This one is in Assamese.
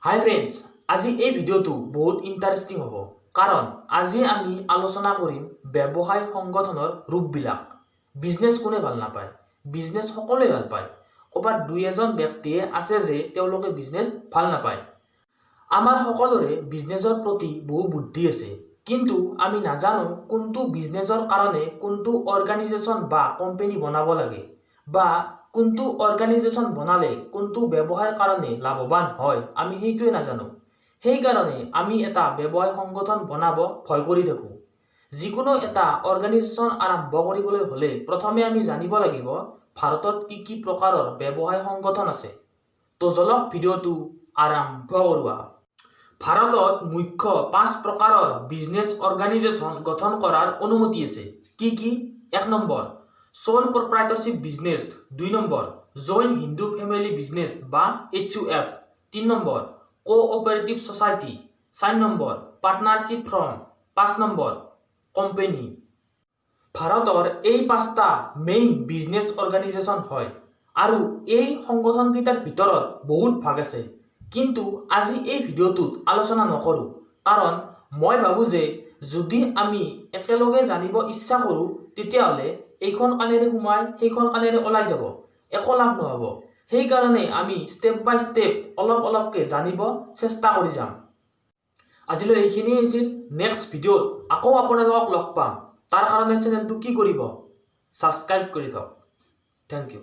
হাই ফ্ৰেণ্ডছ, আজি এই ভিডিঅ'টো বহুত ইণ্টাৰেষ্টিং হ'ব কাৰণ আজি আমি আলোচনা কৰিম ব্যৱসায় সংগঠনৰ ৰূপবিলাক। বিজনেছ কোনে ভাল নাপায়? বিজনেছ সকলোৱে ভাল পায়। ক'ৰবাত দুই এজন ব্যক্তিয়ে আছে যে তেওঁলোকে বিজনেছ ভাল নাপায়। আমাৰ সকলোৰে বিজনেছৰ প্ৰতি বহু বুদ্ধি আছে, কিন্তু আমি নাজানো কোনটো বিজনেছৰ কাৰণে কোনটো অৰ্গেনাইজেশ্যন বা কোম্পানী বনাব লাগে, বা কোনটো অৰ্গেনাইজেশ্যন বনালে কোনটো ব্যৱসায়ৰ কাৰণে লাভৱান হয় আমি সেইটোৱে নাজানো। সেইকাৰণে আমি এটা ব্যৱসায় সংগঠন বনাব ভয় কৰি থাকোঁ। যিকোনো এটা অৰ্গেনাইজেশ্যন আৰম্ভ কৰিবলৈ হ'লে প্ৰথমে আমি জানিব লাগিব ভাৰতত কি প্ৰকাৰৰ ব্যৱসায় সংগঠন আছে। তো জলক ভিডিঅ'টো আৰম্ভ কৰোৱা। ভাৰতত মুখ্য 5 প্ৰকাৰৰ বিজনেছ অৰ্গেনাইজেশ্যন গঠন কৰাৰ অনুমতি আছে। কি? 1 নম্বৰ সোল প্ৰপ্ৰাইটৰশ্বিপ বিজনেছ, 2 নম্বৰ জইণ্ট হিন্দু ফেমিলি বিজনেছ বা HUF, 3 নম্বৰ Co-operative society, 4 নম্বৰ পাৰ্টনাৰশ্বিপ ফ্ৰম, 5 নম্বৰ কোম্পানী। ভাৰতৰ এই 5টা মেইন বিজনেছ অৰ্গেনাইজেশ্যন হয় আৰু এই সংগঠনকেইটাৰ ভিতৰত বহুত ভাগ আছে, কিন্তু আজি এই ভিডিঅ'টোত আলোচনা নকৰোঁ কাৰণ মই ভাবোঁ যে যদি আমি একেলগে জানিব ইচ্ছা কৰোঁ তেতিয়াহ'লে এইখন কাণেৰে সোমাই সেইখন কাণেৰে ওলাই যাব, একো লাভ নহ'ব। সেইকাৰণে আমি ষ্টেপ বাই ষ্টেপ অলপকৈ জানিব চেষ্টা কৰি যাম। আজিলৈ এইখিনিয়ে আছিল। নেক্সট ভিডিঅ'ত আকৌ আপোনালোকক লগ পাম। তাৰ কাৰণে চেনেলটো কি কৰিব? ছাবস্ক্ৰাইব কৰি থওক। Thank U.